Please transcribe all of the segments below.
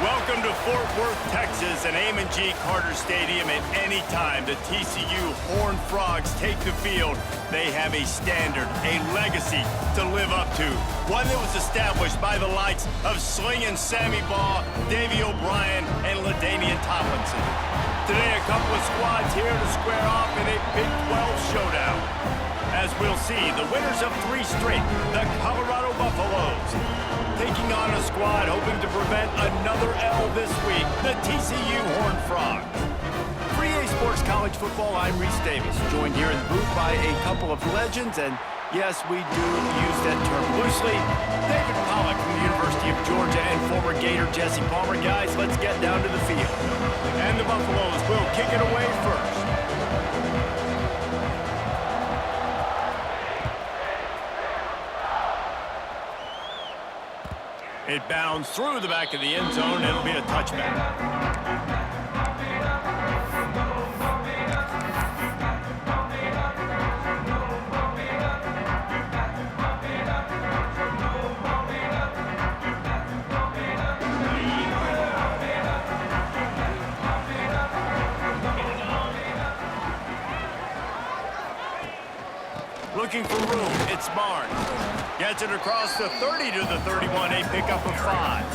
Welcome to Fort Worth, Texas, and Amon G. Carter Stadium. At any time the TCU Horned Frogs take the field, they have a standard, a legacy to live up to. One that was established by the likes of Slingin' Sammy Baugh, Davey O'Brien, and LaDainian Tomlinson. Today, a couple of squads here to square off in a Big 12 showdown. As we'll see, the winners of 3 straight, the Colorado Buffaloes, taking on a squad hoping to prevent another L this week, the TCU Horned Frogs. For EA Sports College Football, I'm Reese Davis, joined here in the booth by a couple of legends, and yes, we do use that term loosely. David Pollack from the University of Georgia and former Gator Jesse Palmer. Guys, let's get down to the field. And the Buffaloes will kick it away first. It bounds through the back of the end zone. It'll be a touchback. Looking for room, it's Barnes. Gets it across the 30 to the 31, a pickup of 5.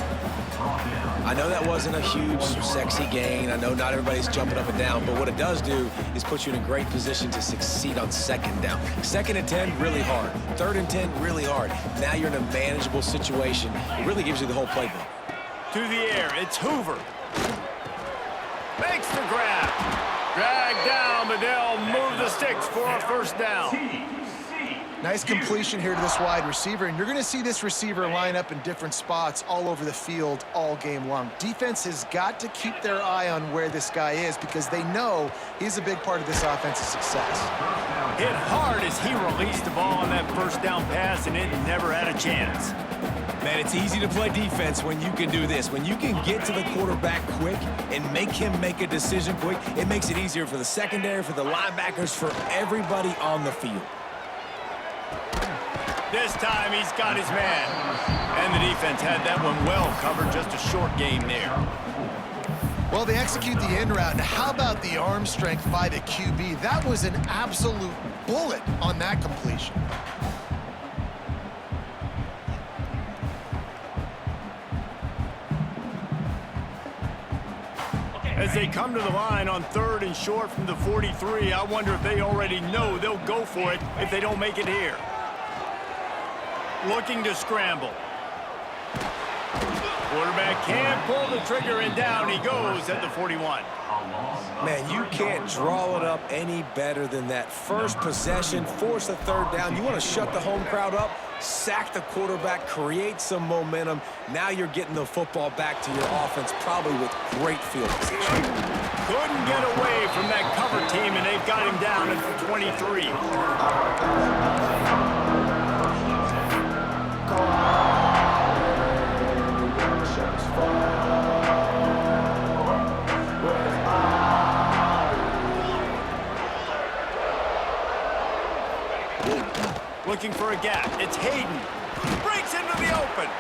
I know that wasn't a huge, sexy gain. I know not everybody's jumping up and down, but what it does do is put you in a great position to succeed on 2nd down. 2nd and 10, really hard. 3rd and 10, really hard. Now you're in a manageable situation. It really gives you the whole playbook. To the air, it's Hoover. Makes the grab. Dragged down, but they'll move the sticks for a 1st down. Nice completion here to this wide receiver, and you're going to see this receiver line up in different spots all over the field all game long. Defense has got to keep their eye on where this guy is because they know he's a big part of this offense's success. Hit hard as he released the ball on that 1st down pass, and it never had a chance. Man, it's easy to play defense when you can do this. When you can get to the quarterback quick and make him make a decision quick, it makes it easier for the secondary, for the linebackers, for everybody on the field. This time he's got his man. And the defense had that one well covered, just a short game there. Well, they execute the in route. Now, how about the arm strength by the QB? That was an absolute bullet on that completion. As they come to the line on 3rd and short from the 43, I wonder if they already know they'll go for it if they don't make it here. Looking to scramble. Quarterback can't pull the trigger, and down he goes at the 41. Man, you can't draw it up any better than that. First possession, force a 3rd down. You want to shut the home crowd up, sack the quarterback, create some momentum. Now you're getting the football back to your offense, probably with great field position. Couldn't get away from that cover team, and they've got him down at the 23. Looking for a gap. It's Hayden. Breaks into the open.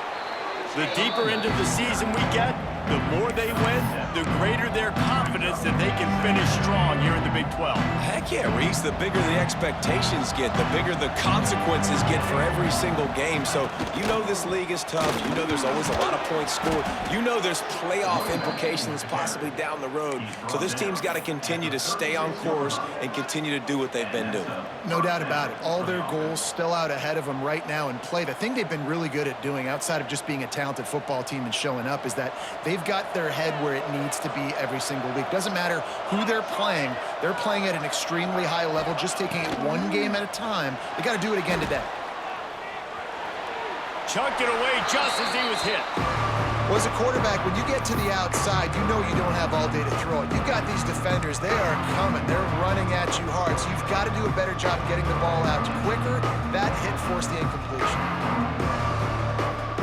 The deeper into the season we get, the more they win, the greater their confidence that they can finish strong here in the Big 12. Heck yeah, Reese. The bigger the expectations get, the bigger the consequences get for every single game. So you know this league is tough. You know there's always a lot of points scored. You know there's playoff implications possibly down the road. So this team's got to continue to stay on course and continue to do what they've been doing. No doubt about it. All their goals still out ahead of them right now in play. The thing they've been really good at doing, outside of just being a talented football team and showing up, is that they've got their head where it needs to be every single week. Doesn't matter who they're playing at an extremely high level, just taking it one game at a time. They got to do it again today. Chucked it away just as he was hit. Well, as a quarterback, when you get to the outside, you know you don't have all day to throw it. You've got these defenders. They are coming. They're running at you hard. So you've got to do a better job getting the ball out quicker. That hit forced the incompletion.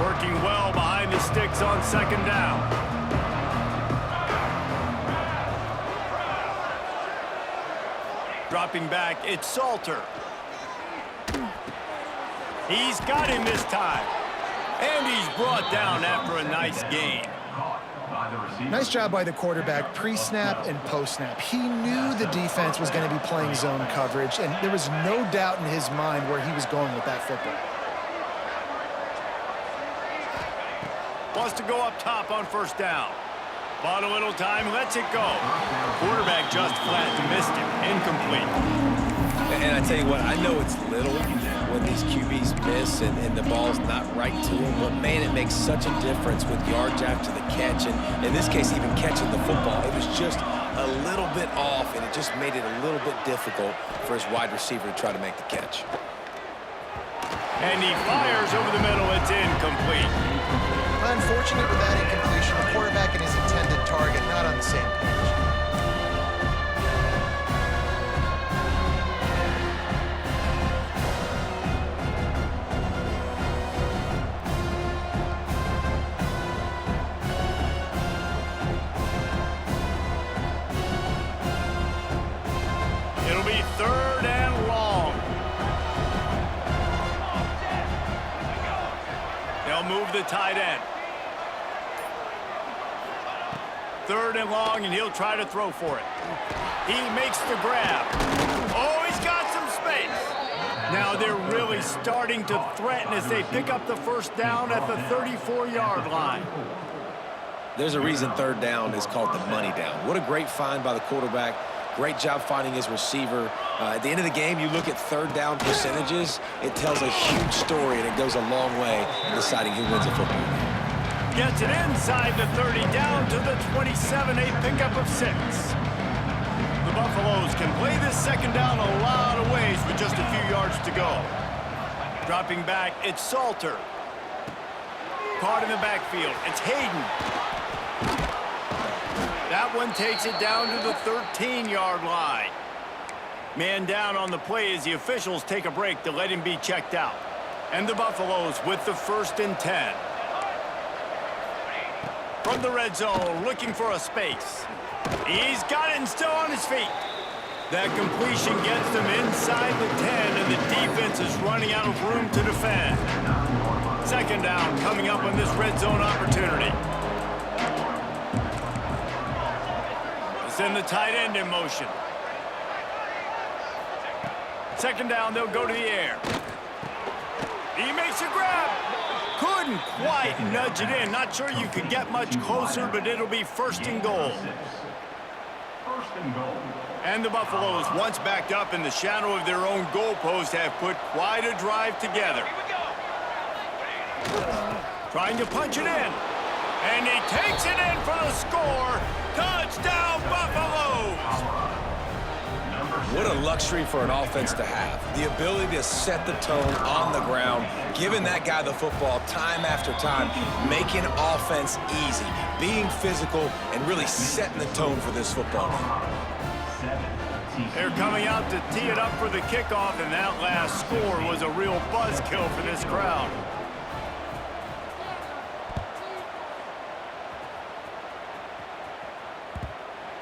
Working well behind the sticks on 2nd down. Dropping back, it's Salter. He's got him this time. And he's brought down after a nice gain. Nice job by the quarterback, pre-snap and post-snap. He knew the defense was going to be playing zone coverage, and there was no doubt in his mind where he was going with that football. Wants to go up top on first down. Bought a little time, lets it go. Quarterback just flat missed him. Incomplete. And I tell you what, I know it's little when these QBs miss and the ball's not right to them, but man, it makes such a difference with yards after the catch, and in this case, even catching the football. It was just a little bit off, and it just made it a little bit difficult for his wide receiver to try to make the catch. And he fires over the middle. It's incomplete. Unfortunate with that incompletion, the quarterback and his intended target not on the same page. It'll be 3rd and long. They'll move the tight end. 3rd and long, and he'll try to throw for it. He makes the grab. Oh, he's got some space. Now they're really starting to threaten as they pick up the first down at the 34-yard line. There's a reason 3rd down is called the money down. What a great find by the quarterback. Great job finding his receiver. At the end of the game, you look at 3rd down percentages, it tells a huge story, and it goes a long way in deciding who wins a football game. Gets it inside the 30, down to the 27, a pickup of 6. The Buffaloes can play this 2nd down a lot of ways with just a few yards to go. Dropping back, it's Salter. Caught in the backfield, it's Hayden. That one takes it down to the 13-yard line. Man down on the play as the officials take a break to let him be checked out. And the Buffaloes with the 1st and 10. From the red zone, looking for a space. He's got it and still on his feet. That completion gets them inside the 10, and the defense is running out of room to defend. 2nd down coming up on this red zone opportunity. Send the tight end in motion. 2nd down, they'll go to the air. He makes a grab. Couldn't quite nudge it in. Not sure you could get much closer, but it'll be 1st and goal. And the Buffaloes, once backed up in the shadow of their own goalpost, have put quite a drive together. Trying to punch it in. And he takes it in for the score. Touchdown, Buffaloes! What a luxury for an offense to have. The ability to set the tone on the ground, giving that guy the football time after time, making offense easy, being physical, and really setting the tone for this football game. They're coming out to tee it up for the kickoff, and that last score was a real buzzkill for this crowd.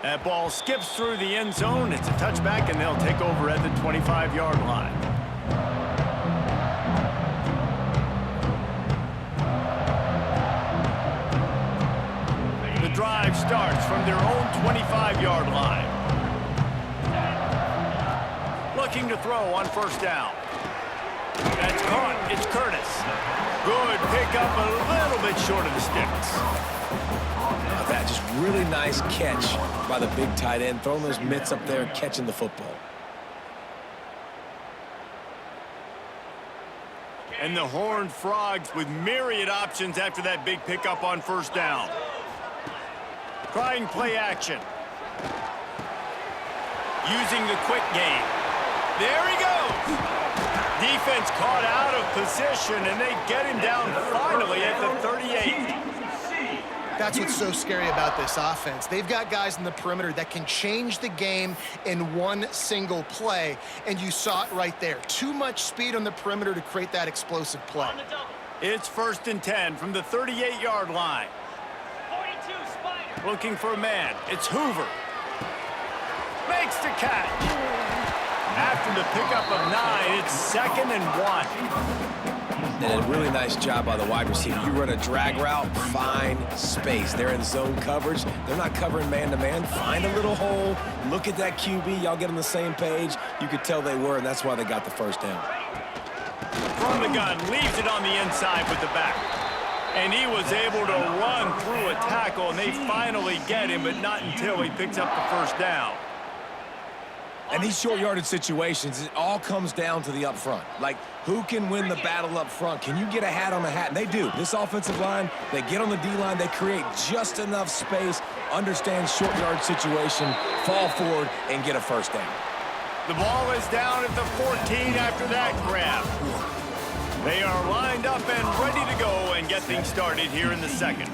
That ball skips through the end zone. It's a touchback, and they'll take over at the 25-yard line. The drive starts from their own 25-yard line. Looking to throw on 1st down. That's caught. It's Curtis. Good pickup, a little bit short of the sticks. That just really nice catch by the big tight end, throwing those mitts up there, catching the football. And the Horned Frogs with myriad options after that big pickup on 1st down. Trying play action. Using the quick game. There he goes. Defense caught out of position, and they get him down finally at the 38. That's what's so scary about this offense. They've got guys in the perimeter that can change the game in one single play, and you saw it right there. Too much speed on the perimeter to create that explosive play. It's 1st and 10 from the 38-yard line. 42 Spider. Looking for a man. It's Hoover. Makes the catch. After the pickup of 9, it's 2nd and 1. And a really nice job by the wide receiver. You run a drag route, find space. They're in zone coverage. They're not covering man-to-man. Find a little hole. Look at that QB. Y'all get on the same page. You could tell they were, and that's why they got the first down. From the gun, leaves it on the inside with the back. And he was able to run through a tackle, and they finally get him, but not until he picks up the first down. And these short yardage situations, it all comes down to the up front. Like, who can win the battle up front? Can you get a hat on the hat? And they do. This offensive line, they get on the D-line, they create just enough space, understand short yard situation, fall forward, and get a first down. The ball is down at the 14 after that grab. They are lined up and ready to go and get things started here in the second.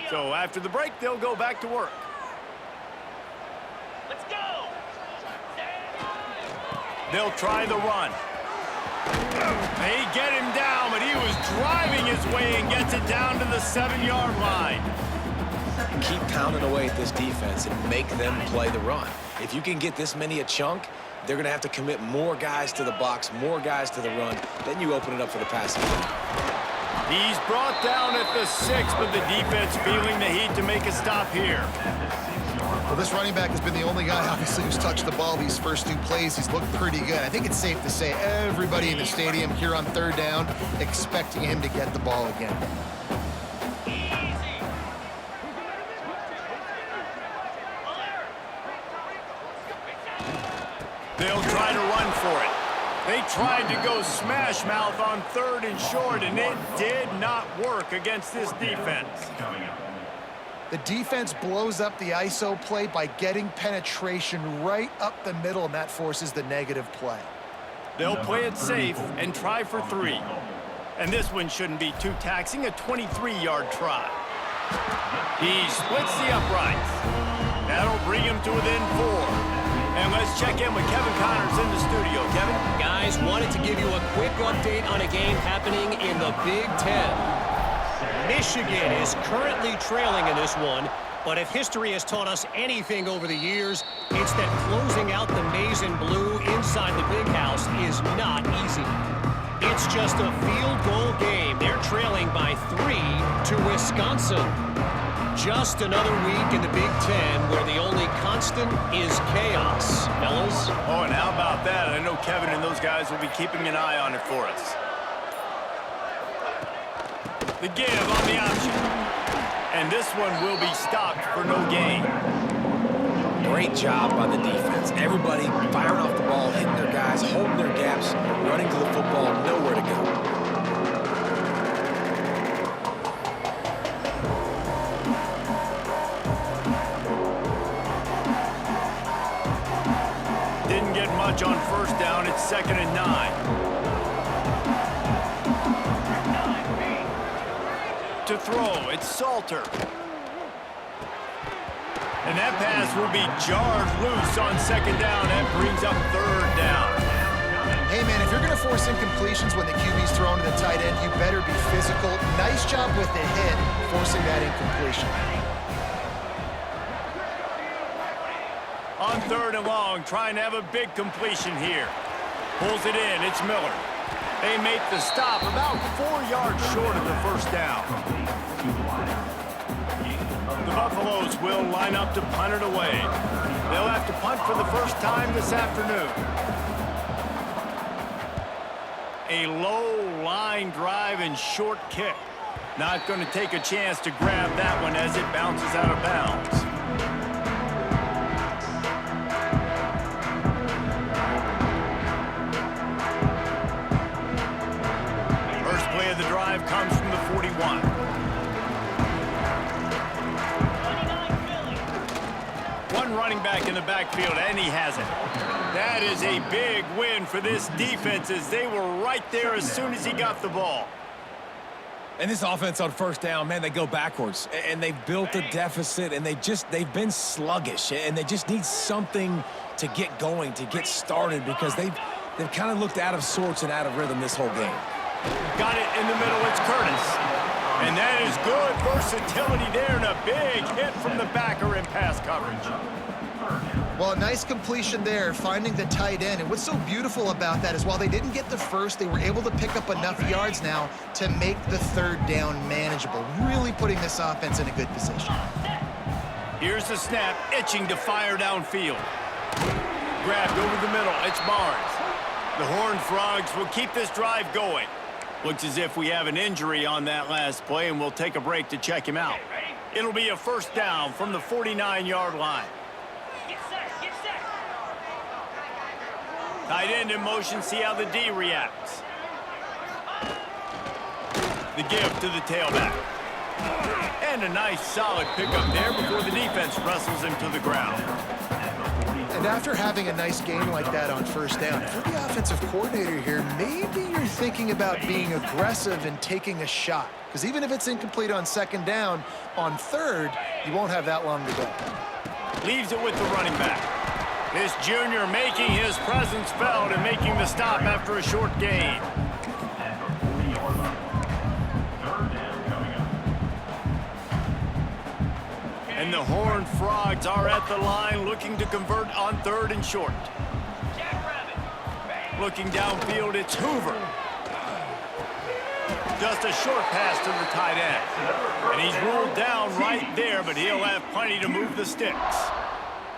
So after the break, they'll go back to work. Let's go. They'll try the run. They get him down, but he was driving his way and gets it down to the 7-yard line. Keep pounding away at this defense and make them play the run. If you can get this many a chunk, they're going to have to commit more guys to the box, more guys to the run. Then you open it up for the passing game. He's brought down at the 6, but the defense feeling the heat to make a stop here. Well, this running back has been the only guy, obviously, who's touched the ball these first 2 plays. He's looked pretty good. I think it's safe to say everybody in the stadium here on 3rd down expecting him to get the ball again. They'll try to run for it. They tried to go smash mouth on 3rd and short, and it did not work against this defense. The defense blows up the ISO play by getting penetration right up the middle, and that forces the negative play. They'll play it safe and try for 3. And this one shouldn't be too taxing, a 23-yard try. He splits the uprights. That'll bring him to within 4. And let's check in with Kevin Connors in the studio. Kevin? Guys, wanted to give you a quick update on a game happening in the Big Ten. Michigan is currently trailing in this one, but if history has taught us anything over the years, it's that closing out the maize and blue inside the big house is not easy. It's just a field goal game. They're trailing by 3 to Wisconsin. Just another week in the Big Ten where the only constant is chaos, fellas. Oh, and how about that? I know Kevin and those guys will be keeping an eye on it for us. The give on the option. And this one will be stopped for no gain. Great job by the defense. Everybody firing off the ball, hitting their guys, holding their gaps, running to the football, nowhere to go. On 1st down, it's 2nd and 9. To throw, it's Salter. And that pass will be jarred loose on 2nd down. That brings up 3rd down. Hey, man, if you're going to force incompletions when the QB's thrown to the tight end, you better be physical. Nice job with the hit, forcing that incompletion. On 3rd and long, trying to have a big completion here. Pulls it in, it's Miller. They make the stop about 4 yards short of the 1st down. The Buffaloes will line up to punt it away. They'll have to punt for the first time this afternoon. A low line drive and short kick. Not going to take a chance to grab that one as it bounces out of bounds. The drive comes from the 41. One running back in the backfield, and he has it. That is a big win for this defense as they were right there as soon as he got the ball. And this offense on 1st down, man, they go backwards. And they've built a deficit, and they've been sluggish. And they just need something to get going, to get started, because they've kind of looked out of sorts and out of rhythm this whole game. Got it in the middle, it's Curtis. And that is good versatility there and a big hit from the backer in pass coverage. Well, a nice completion there, finding the tight end. And what's so beautiful about that is while they didn't get the first, they were able to pick up enough yards now to make the third down manageable, really putting this offense in a good position. Here's the snap, itching to fire downfield. Grabbed over the middle, it's Barnes. The Horned Frogs will keep this drive going. Looks as if we have an injury on that last play, and we'll take a break to check him out. It'll be a first down from the 49-yard line. Tight end in motion, see how the D reacts. The give to the tailback. And a nice solid pickup there before the defense wrestles him to the ground. And after having a nice game like that on first down, if you're the offensive coordinator here, maybe you're thinking about being aggressive and taking a shot. Because even if it's incomplete on second down, on third, you won't have that long to go. Leaves it with the running back. This junior making his presence felt and making the stop after a short gain. And the Horned Frogs are at the line looking to convert on third and short. Looking downfield, it's Hoover. Just a short pass to the tight end. And he's ruled down right there, but he'll have plenty to move the sticks.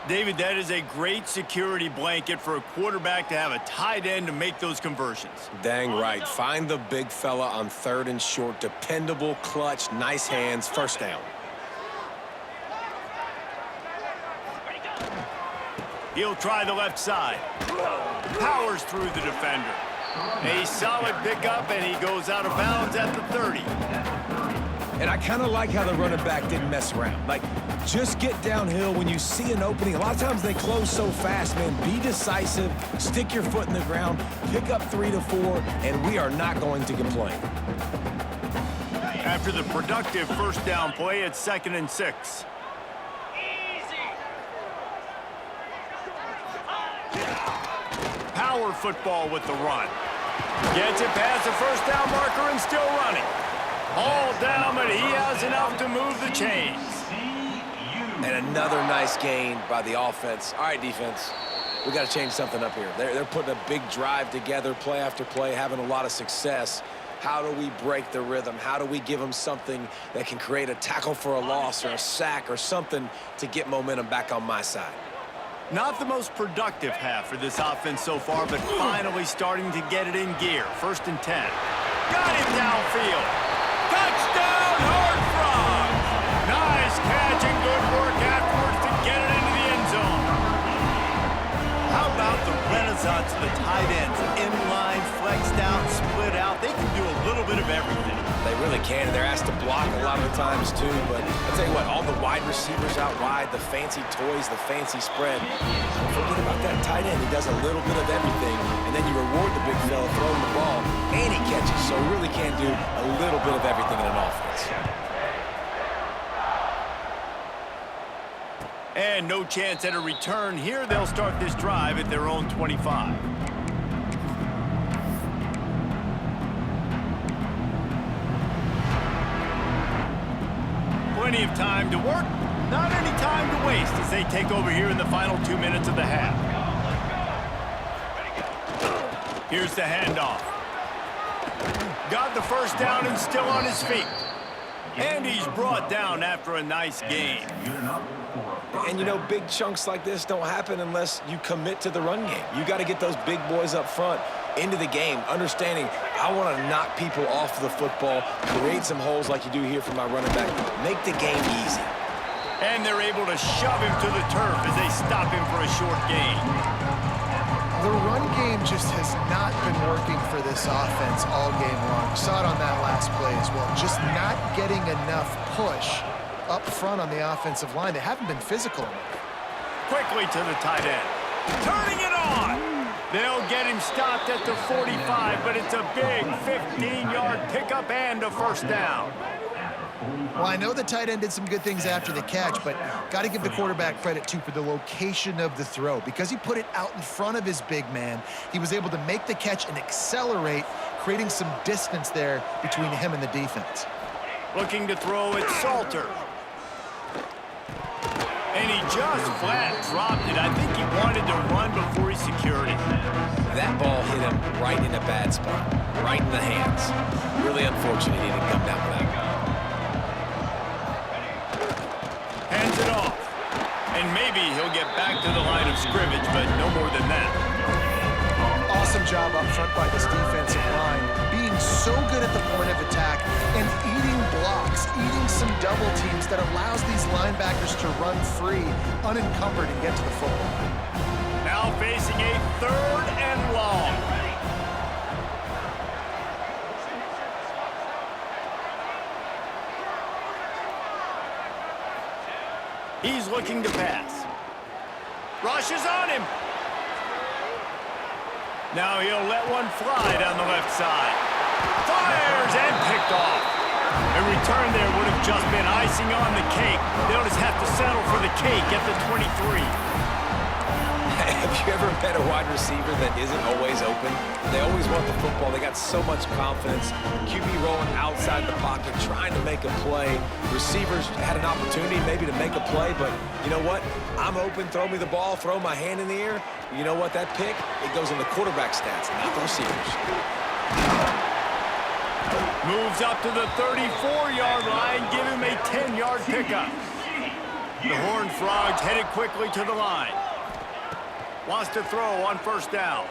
David, that is a great security blanket for a quarterback to have a tight end to make those conversions. Dang right. Find the big fella on third and short. Dependable, clutch, nice hands, first down. He'll try the left side. Powers through the defender. A solid pickup, and he goes out of bounds at the 30. And I kind of like how the running back didn't mess around. Like, just get downhill when you see an opening. A lot of times they close so fast, man. Be decisive, stick your foot in the ground, pick up 3 to 4, and we are not going to complain. After the productive first down play, it's 2nd and 6. Power football with the run. Gets it past the first down marker and still running. All down, but he has enough to move the chains. And another nice gain by the offense. All right, defense, we got to change something up here. They're putting a big drive together, play after play, having a lot of success. How do we break the rhythm? How do we give them something that can create a tackle for a loss or a sack or something to get momentum back on my side? Not the most productive half for this offense so far, but finally starting to get it in gear. 1st and 10. Got him downfield. Touchdown, Horned Frogs! Nice catch and good work afterwards to get it into the end zone. How about the renaissance of the tight ends? Inline, flexed out, split out. They can do a little bit of everything. They really can, and they're asked to block a lot of the times, too. But I'll tell you what, all the wide receivers out wide, the fancy toys, the fancy spread. Don't forget about that tight end. He does a little bit of everything, and then you reward the big fella throwing the ball, and he catches. So he really can do a little bit of everything in an offense. And no chance at a return here. They'll start this drive at their own 25. Plenty of time to work, not any time to waste as they take over here in the final 2 minutes of the half. Here's the handoff. Got the first down and still on his feet. And he's brought down after a nice gain. And, you know, big chunks like this don't happen unless you commit to the run game. You got to get those big boys up front into the game, understanding I want to knock people off the football, create some holes like you do here for my running back, make the game easy. And they're able to shove him to the turf as they stop him for a short gain. The run game just has not been working for this offense all game long. You saw it on that last play as well. Just not getting enough push up front on the offensive line. They haven't been physical enough. Quickly to the tight end. Turning it on. They'll get him stopped at the 45, but it's a big 15-yard pickup and a first down. Well, I know the tight end did some good things after the catch, but got to give the quarterback credit, too, for the location of the throw. Because he put it out in front of his big man, he was able to make the catch and accelerate, creating some distance there between him and the defense. Looking to throw it, Salter. And he just flat dropped it. I think he wanted to run before he secured it. That ball hit him right in a bad spot, right in the hands. Really unfortunate he didn't come down with that. Hands it off. And maybe he'll get back to the line of scrimmage, but no more than that. Awesome job up front by this defensive line, being so good at the point of attack and eating blocks, eating some double teams that allows these linebackers to run free, unencumbered, and get to the football. Now facing a 3rd and long. He's looking to pass. Rushes on him. Now he'll let one fly down the left side. Fires and picked off. A return there would have just been icing on the cake. They'll just have to settle for the cake at the 23. Have you ever met a wide receiver that isn't always open? They always want the football. They got so much confidence. QB rolling outside the pocket, trying to make a play. Receivers had an opportunity maybe to make a play, but you know what? I'm open, throw me the ball, throw my hand in the air. You know what? That pick, it goes in the quarterback stats, not the receivers. Moves up to the 34-yard line, give him a 10-yard pickup. The Horned Frogs headed quickly to the line. Wants to throw on 1st down.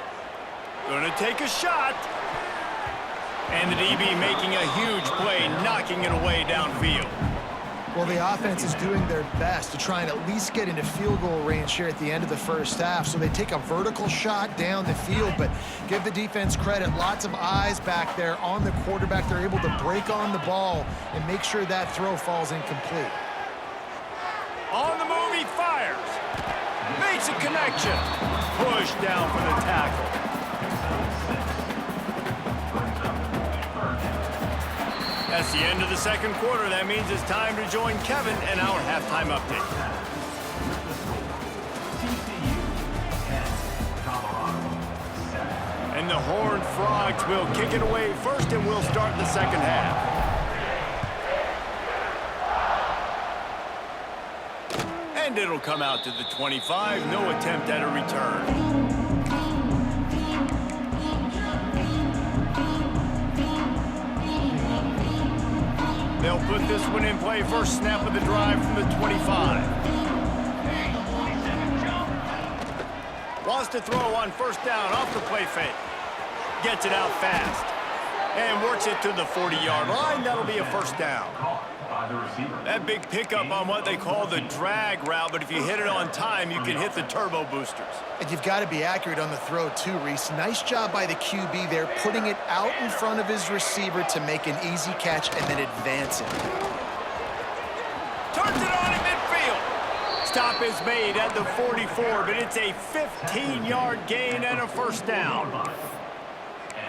Gonna take a shot. And the DB making a huge play, knocking it away downfield. Well, the offense is doing their best to try and at least get into field goal range here at the end of the 1st half. So they take a vertical shot down the field, but give the defense credit. Lots of eyes back there on the quarterback. They're able to break on the ball and make sure that throw falls incomplete. On the move, he fires. Makes a connection. Pushed down for the tackle. That's the end of the 2nd quarter. That means it's time to join Kevin and our halftime update. And the Horned Frogs will kick it away first, and we'll start the 2nd half. And it'll come out to the 25. No attempt at a return. They'll put this one in play. First snap of the drive from the 25. Wants to throw on 1st down off the play fake. Gets it out fast. And works it to the 40-yard line. That'll be a 1st down. That big pickup on what they call the drag route, but if you hit it on time, you can hit the turbo boosters. And you've got to be accurate on the throw too, Reese. Nice job by the QB there, putting it out in front of his receiver to make an easy catch and then advance it. Turns it on in midfield. Stop is made at the 44, but it's a 15-yard gain and a 1st down.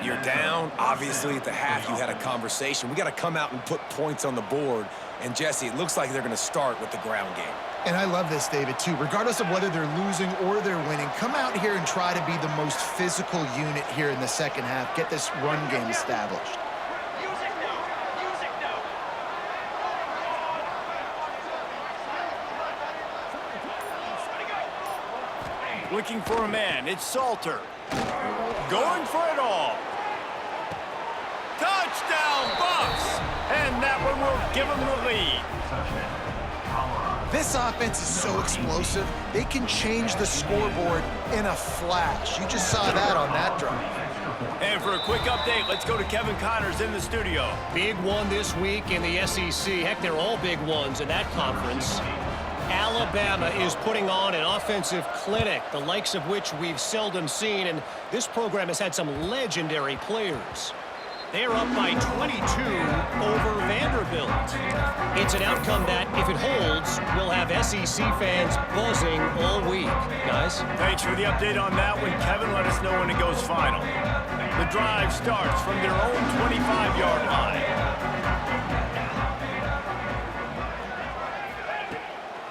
You're down. Obviously, at the half, you had a conversation. We got to come out and put points on the board. And, Jesse, it looks like they're going to start with the ground game. And I love this, David, too. Regardless of whether they're losing or they're winning, come out here and try to be the most physical unit here in the 2nd half. Get this run game established. Looking for a man. It's Salter. Going for it all. Touchdown, Bucks! And that one will give them the lead. This offense is so explosive, they can change the scoreboard in a flash. You just saw that on that drive. And for a quick update, let's go to Kevin Connors in the studio. Big one this week in the SEC. Heck, they're all big ones in that conference. Alabama is putting on an offensive clinic, the likes of which we've seldom seen, and this program has had some legendary players. They are up by 22 over Vanderbilt. It's an outcome that, if it holds, will have SEC fans buzzing all week. Guys? Thanks for the update on that one, Kevin. Let us know when it goes final. The drive starts from their own 25-yard line.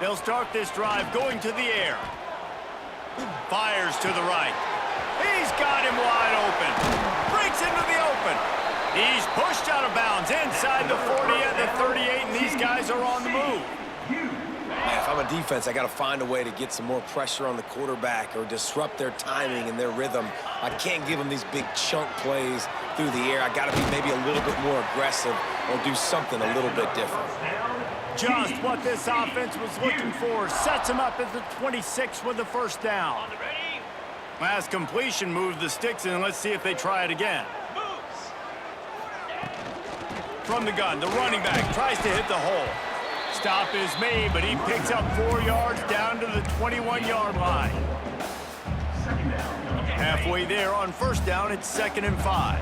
They'll start this drive going to the air. Fires to the right. He's got him wide open. Breaks into the open. He's pushed out of bounds inside the 40 at the 38, and these guys are on the move. Man, if I'm a defense, I got to find a way to get some more pressure on the quarterback or disrupt their timing and their rhythm. I can't give them these big chunk plays through the air. I got to be maybe a little bit more aggressive or do something a little bit different. Just what this offense was looking for. Sets him up at the 26 with the first down. Last completion moved the sticks in. Let's see if they try it again. From the gun, the running back tries to hit the hole. Stop is made, but he picks up 4 yards down to the 21-yard line. Halfway there on first down, it's 2nd and 5.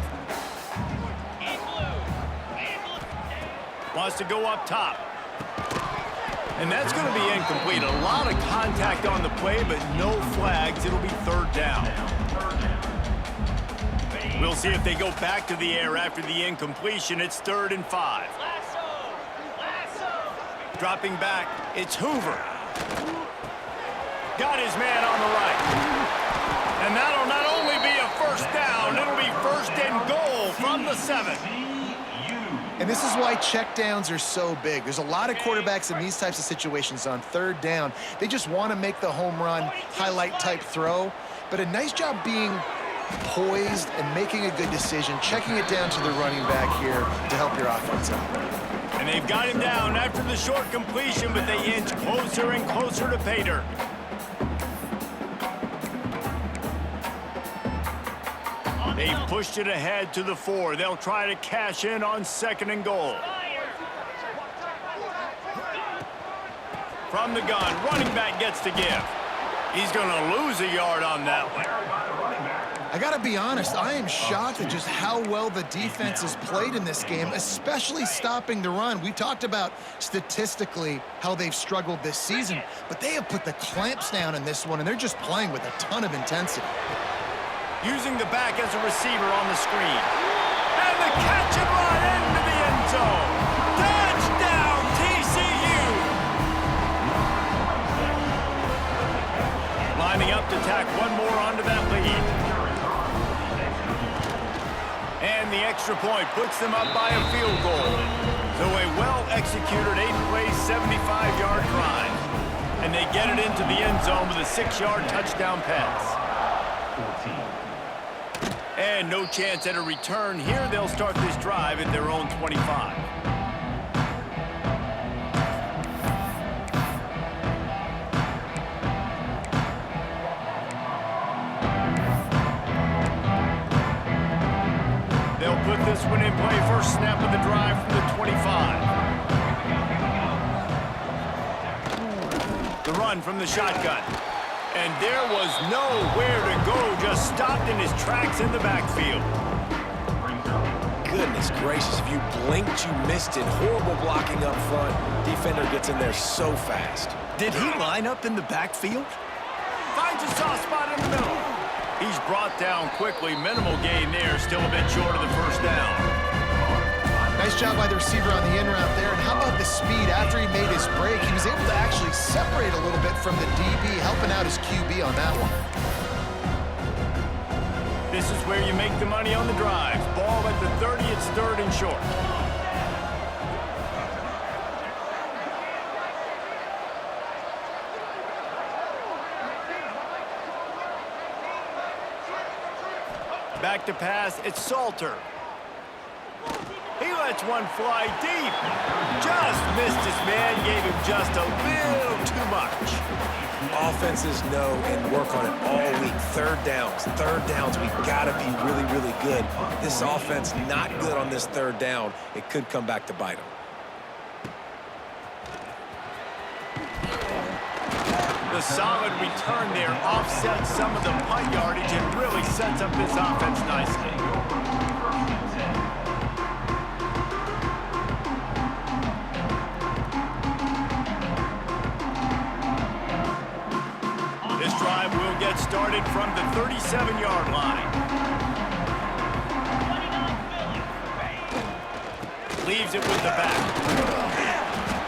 Wants to go up top. And that's going to be incomplete. A lot of contact on the play, but no flags. It'll be 3rd down. We'll see if they go back to the air after the incompletion. It's 3rd and 5. Dropping back, it's Hoover. Got his man on the right. And that'll not only be a first down, it'll be 1st and goal from the 7. And this is why checkdowns are so big. There's a lot of quarterbacks in these types of situations on 3rd down. They just want to make the home run, highlight-type throw. But a nice job being poised and making a good decision, checking it down to the running back here to help your offense out. And they've got him down after the short completion, but they inch closer and closer to pay dirt. They've pushed it ahead to the 4. They'll try to cash in on 2nd and goal. From the gun, running back gets to give. He's going to lose a yard on that one. I got to be honest, I am shocked at just how well the defense has played in this game, especially stopping the run. We talked about statistically how they've struggled this season, but they have put the clamps down in this one, and they're just playing with a ton of intensity. Using the back as a receiver on the screen. And the catch and run into the end zone. Touchdown, TCU! Lining up to tack one more onto that lead. And the extra point puts them up by a field goal. So a well-executed 8-play, 75-yard drive. And they get it into the end zone with a 6-yard touchdown pass. And no chance at a return here. They'll start this drive at their own 25. They'll put this one in play. First snap of the drive from the 25. The run from the shotgun. And there was nowhere to go, just stopped in his tracks in the backfield. Goodness gracious, if you blinked, you missed it. Horrible blocking up front. Defender gets in there so fast. Did he line up in the backfield? Finds a soft spot in the middle. He's brought down quickly. Minimal gain there, still a bit short of the first down. Nice job by the receiver on the in route there. And how about the speed after he made his break? He was able to actually separate a little bit from the DB, helping out his QB on that one. This is where you make the money on the drive. Ball at the 30, it's 3rd and short. Back to pass, it's Salter. He lets one fly deep. Just missed his man, gave him just a little too much. Offenses know and work on it all week. 3rd downs. 3rd downs, we've got to be really, really good. This offense not good on this 3rd down. It could come back to bite them. The solid return there offsets some of the punt yardage and really sets up this offense nicely. This drive will get started from the 37-yard line. Leaves it with the back.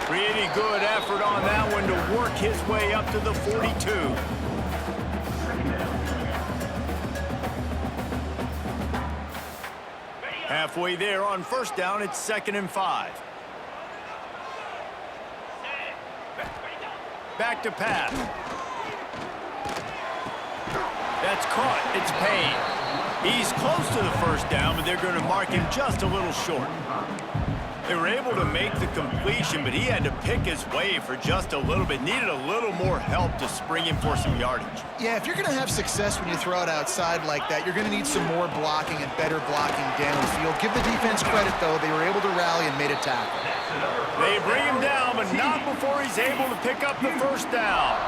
Pretty good effort on that one to work his way up to the 42. Halfway there on first down, it's 2nd and 5. Back to pass. That's caught. It's Payne. He's close to the first down, but they're going to mark him just a little short. They were able to make the completion, but he had to pick his way for just a little bit. Needed a little more help to spring him for some yardage. Yeah, if you're going to have success when you throw it outside like that, you're going to need some more blocking and better blocking downfield. Give the defense credit, though. They were able to rally and made a tackle. They bring him down, but not before he's able to pick up the first down.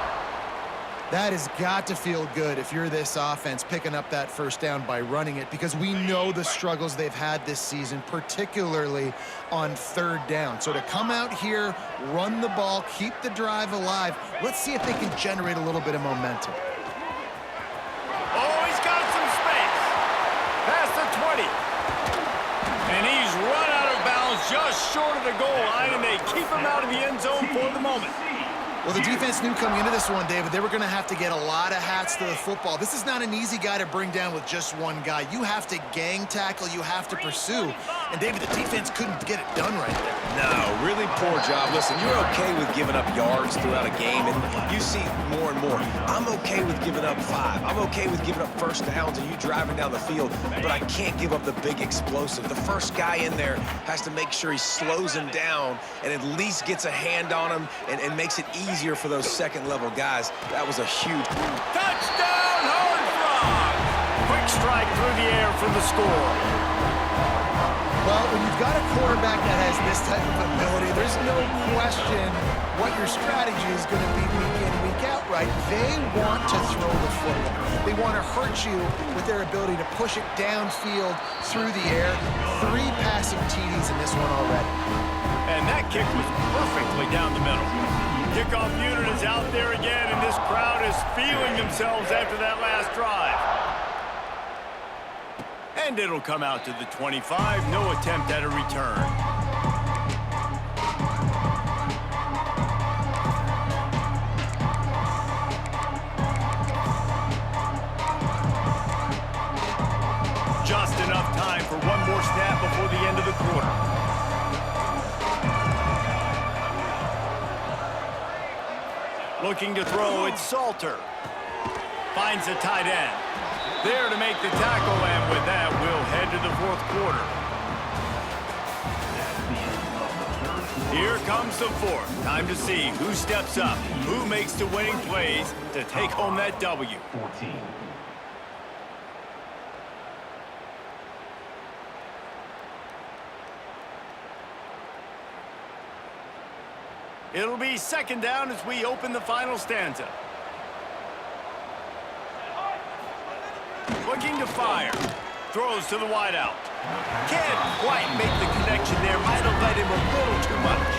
That has got to feel good if you're this offense picking up that first down by running it, because we know the struggles they've had this season, particularly on third down. So to come out here, run the ball, keep the drive alive, let's see if they can generate a little bit of momentum. Oh, he's got some space. Past the 20. And he's run out of bounds just short of the goal line, and they keep him out of the end zone for the moment. Well, the defense knew coming into this one, David, they were going to have to get a lot of hats to the football. This is not an easy guy to bring down with just one guy. You have to gang tackle, you have to pursue. And, David, the defense couldn't get it done right there. No, really poor job. Listen, you're okay with giving up yards throughout a game, and you see more and more. I'm okay with giving up 5. I'm okay with giving up first downs and you driving down the field, but I can't give up the big explosive. The first guy in there has to make sure he slows him down and at least gets a hand on him and makes it easier for those second-level guys. That was a huge... Touchdown, Horned Frogs! Quick strike through the air for the score. Well, when you've got a quarterback that has this type of ability, there's no question what your strategy is going to be week in, week out, right? They want to throw the football. They want to hurt you with their ability to push it downfield through the air. 3 passing TDs in this one already. And that kick was perfectly down the middle. Kickoff unit is out there again, and this crowd is feeling themselves after that last drive. And it'll come out to the 25. No attempt at a return. Just enough time for one more snap before the end of the quarter. Looking to throw, it's Salter. Finds the tight end. There to make the tackle, and with that, we'll head to the fourth quarter. Here comes the fourth. Time to see who steps up, who makes the winning plays to take home that W. It'll be second down as we open the final stanza. Looking to fire. Throws to the wideout. Can't quite make the connection there. Might have led him a little too much.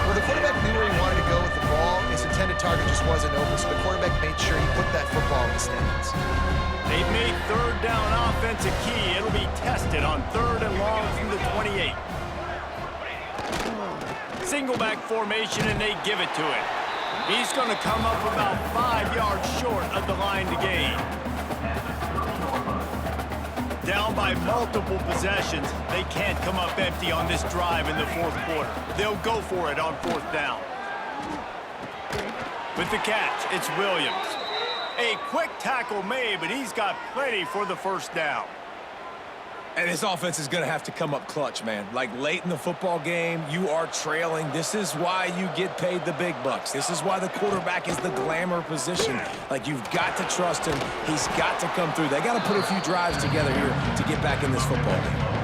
Well, the quarterback knew where he wanted to go with the ball. His intended target just wasn't open, so the quarterback made sure he put that football in the stands. They've made third down offense a key. It'll be tested on 3rd and long from the 28. Single back formation, and they give it to him. He's going to come up about 5 yards short of the line to gain. Down by multiple possessions, they can't come up empty on this drive in the fourth quarter. They'll go for it on 4th down. With the catch, it's Williams. A quick tackle made, but he's got plenty for the first down. And this offense is going to have to come up clutch, man. Like, late in the football game, you are trailing. This is why you get paid the big bucks. This is why the quarterback is the glamour position. Like, you've got to trust him. He's got to come through. They got to put a few drives together here to get back in this football game.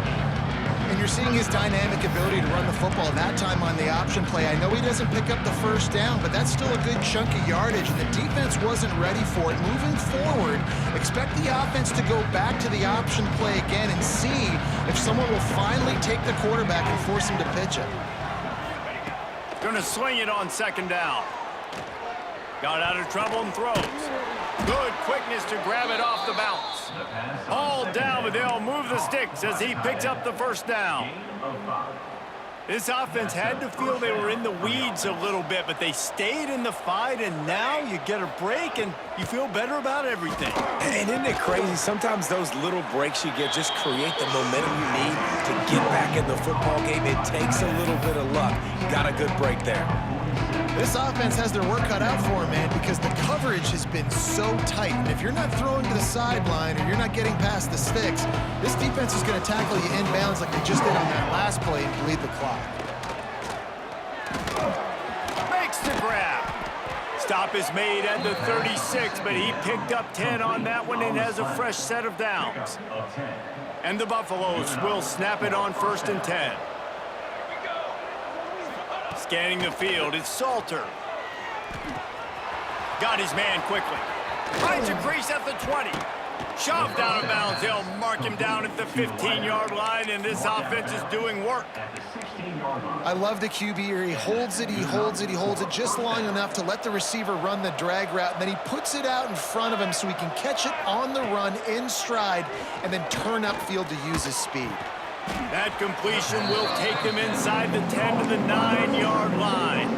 And you're seeing his dynamic ability to run the football, that time on the option play. I know he doesn't pick up the first down, but that's still a good chunk of yardage, and the defense wasn't ready for it. Moving forward, expect the offense to go back to the option play again and see if someone will finally take the quarterback and force him to pitch it. Gonna swing it on 2nd down. Got out of trouble and throws. Good quickness to grab it off the bounce. All down, but they'll move the sticks as he picks up the first down. This offense had to feel they were in the weeds a little bit, but they stayed in the fight, and now you get a break, and you feel better about everything. And isn't it crazy? Sometimes those little breaks you get just create the momentum you need to get back in the football game. It takes a little bit of luck. Got a good break there. This offense has their work cut out for them, man, because the coverage has been so tight. And if you're not throwing to the sideline or you're not getting past the sticks, this defense is going to tackle you inbounds like they just did on that last play and bleed the clock. Makes the grab. Stop is made at the 36, but he picked up 10 on that one and has a fresh set of downs. And the Buffaloes will snap it on 1st and 10. Scanning the field, it's Salter. Got his man quickly. Finds a crease at the 20. Shoved out of bounds. They'll mark him down at the 15-yard line, and this offense is doing work. I love the QB here. He holds it, he holds it, he holds it just long enough to let the receiver run the drag route, and then he puts it out in front of him so he can catch it on the run in stride and then turn upfield to use his speed. That completion will take them inside the 10 to the 9-yard line.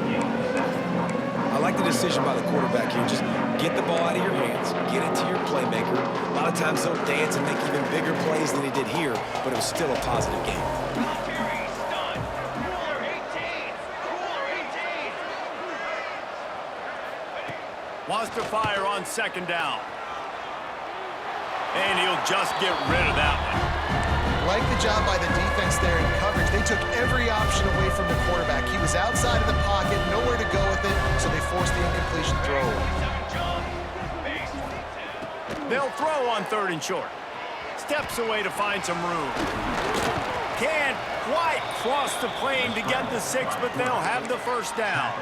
I like the decision by the quarterback here. Just get the ball out of your hands. Get it to your playmaker. A lot of times they'll dance and make even bigger plays than he did here, but it was still a positive game. Wants to fire on 2nd down. And he'll just get rid of that one. Like the job by the defense there in coverage. They took every option away from the quarterback. He was outside of the pocket, nowhere to go with it, so they forced the incompletion throw. They'll throw on 3rd and short. Steps away to find some room. Can't quite cross the plane to get the 6, but they'll have the 1st down.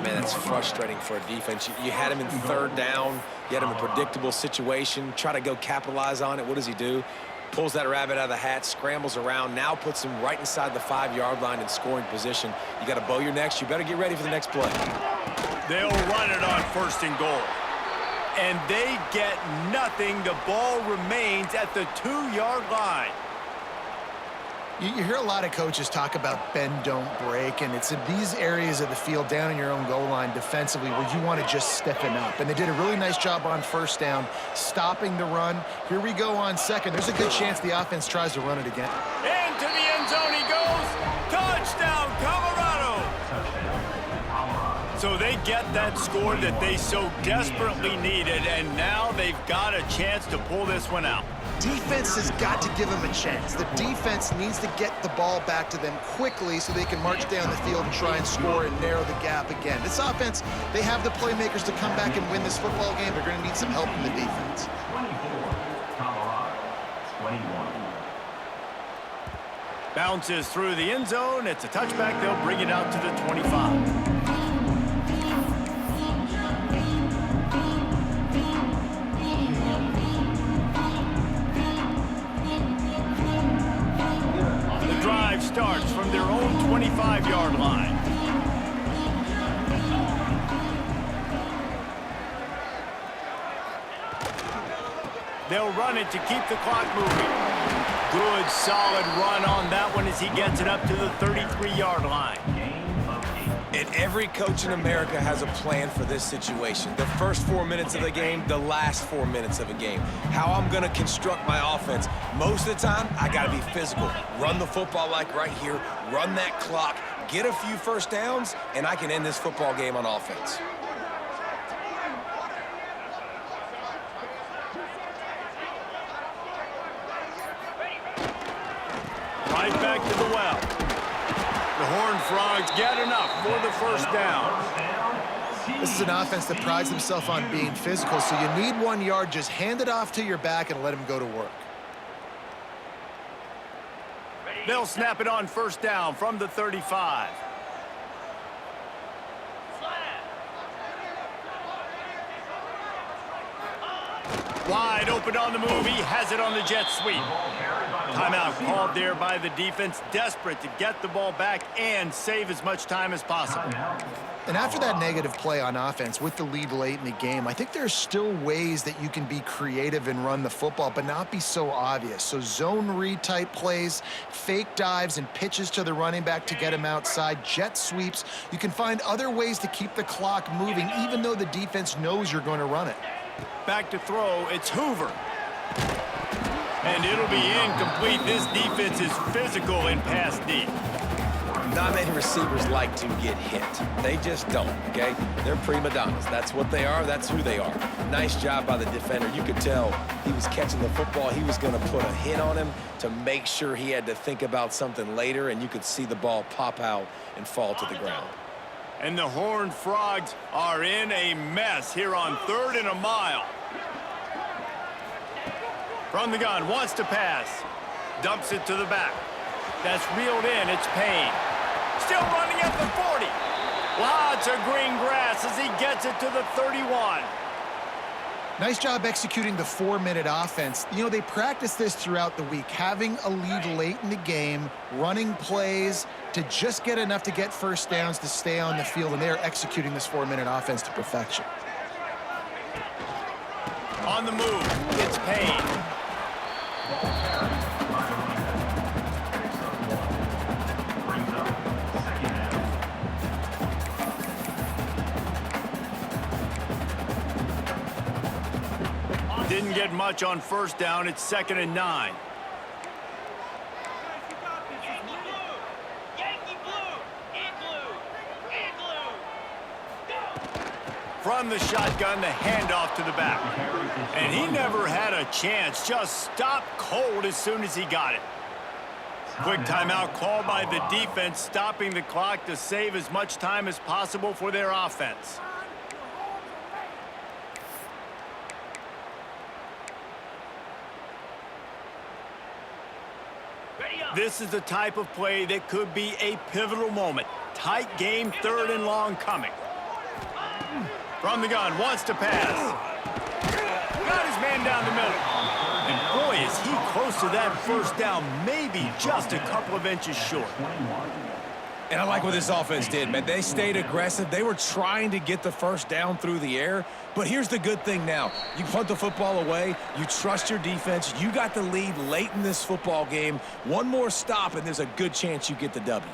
Man, that's frustrating for a defense. You had him in 3rd down. You had him in a predictable situation. Try to go capitalize on it. What does he do? Pulls that rabbit out of the hat, scrambles around, now puts him right inside the 5-yard line in scoring position. You got to bow your necks. You better get ready for the next play. They'll run it on 1st and goal. And they get nothing. The ball remains at the 2-yard line. You hear a lot of coaches talk about bend, don't break, and it's in these areas of the field down in your own goal line defensively where you want to just stiffen up. And they did a really nice job on 1st down, stopping the run. Here we go on 2nd. There's a good chance the offense tries to run it again. Into the end zone he goes. Touchdown, Colorado. So they get that score that they so desperately needed, and now they've got a chance to pull this one out. Defense has got to give them a chance. The defense needs to get the ball back to them quickly so they can march down the field and try and score and narrow the gap again. This offense, they have the playmakers to come back and win this football game. They're going to need some help from the defense. 24, Colorado, 21. Bounces through the end zone. It's a touchback. They'll bring it out to the 25. Starts from their own 25-yard line. They'll run it to keep the clock moving. Good, solid run on that one as he gets it up to the 33-yard line. And every coach in America has a plan for this situation. The first 4 minutes of the game, the last 4 minutes of a game. How I'm going to construct my offense. Most of the time, I got to be physical. Run the football like right here. Run that clock. Get a few 1st downs, and I can end this football game on offense. Right back to the well. The Horned Frogs get enough for the 1st down. This is an offense that prides themselves on being physical, so you need 1 yard. Just hand it off to your back and let him go to work. They'll snap it on 1st down from the 35. Wide open on the move. He has it on the jet sweep. Timeout called there by the defense, desperate to get the ball back and save as much time as possible. And after that negative play on offense with the lead late in the game, I think there's still ways that you can be creative and run the football, but not be so obvious. So zone read type plays, fake dives and pitches to the running back to get him outside, jet sweeps. You can find other ways to keep the clock moving, even though the defense knows you're going to run it. Back to throw, it's Hoover. And it'll be incomplete. This defense is physical in pass deep. Not many receivers like to get hit. They just don't, okay? They're prima donnas. That's what they are. That's who they are. Nice job by the defender. You could tell he was catching the football. He was going to put a hit on him to make sure he had to think about something later, and you could see the ball pop out and fall to the ground. And the Horned Frogs are in a mess here on 3rd and a mile. From the gun, wants to pass. Dumps it to the back. That's reeled in. It's Payne. Still running at the 40. Lots of green grass as he gets it to the 31. Nice job executing the 4-minute offense. You know, they practice this throughout the week, having a lead late in the game, running plays to just get enough to get first downs to stay on the field, and they're executing this 4-minute offense to perfection. On the move, it's Payne. Didn't get much on first down. It's 2nd and 9. From the shotgun, the handoff to the back. And he never had a chance. Just stopped cold as soon as he got it. Quick timeout called by the defense, stopping the clock to save as much time as possible for their offense. This is the type of play that could be a pivotal moment. Tight game, 3rd and long coming. From the gun, wants to pass. Got his man down the middle. And boy, is he close to that first down, maybe just a couple of inches short. And I like what this offense did, man. They stayed aggressive. They were trying to get the first down through the air. But here's the good thing now. You punt the football away. You trust your defense. You got the lead late in this football game. One more stop, and there's a good chance you get the W.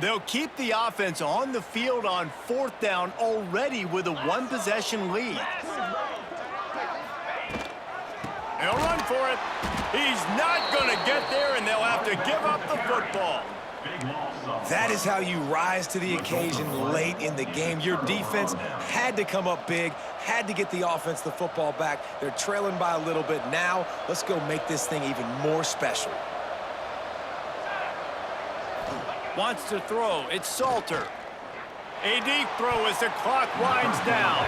They'll keep the offense on the field on 4th down already with a 1-possession lead. They'll run for it. He's not going to get there, and they'll have to give up the football. That is how you rise to the occasion late in the game. Your defense had to come up big, had to get the offense the football back. They're trailing by a little bit. Now, let's go make this thing even more special. Wants to throw. It's Salter. A deep throw as the clock winds down.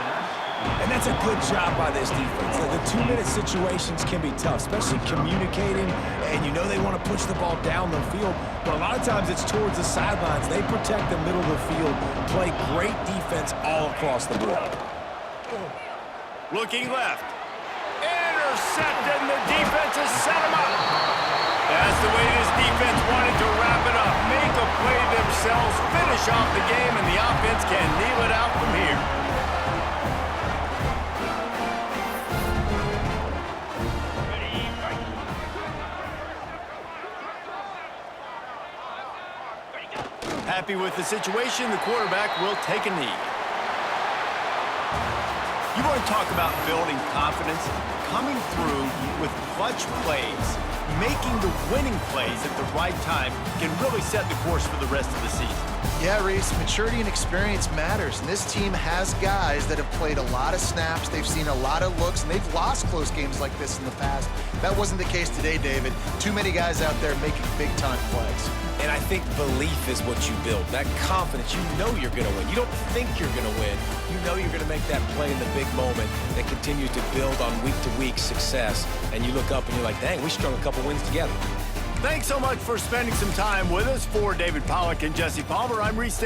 And that's a good job by this defense. The 2-minute situations can be tough, especially communicating, and you know they want to push the ball down the field, but a lot of times it's towards the sidelines. They protect the middle of the field, play great defense all across the board. Looking left. Intercepted, and the defense has set him up. That's the way this defense wanted to wrap it up. Make a play themselves, finish off the game, and the offense can kneel it out from here. Happy with the situation, the quarterback will take a knee. You want to talk about building confidence? Coming through with clutch plays, making the winning plays at the right time can really set the course for the rest of the season. Yeah, Reese, maturity and experience matters, and this team has guys that have played a lot of snaps, they've seen a lot of looks, and they've lost close games like this in the past. That wasn't the case today, David. Too many guys out there making big-time plays. And I think belief is what you build. That confidence, you know you're going to win. You don't think you're going to win. You know you're going to make that play in the big moment that continues to build on week-to-week success. And you look up and you're like, dang, we strung a couple wins together. Thanks so much for spending some time with us. For David Pollack and Jesse Palmer, I'm Reese.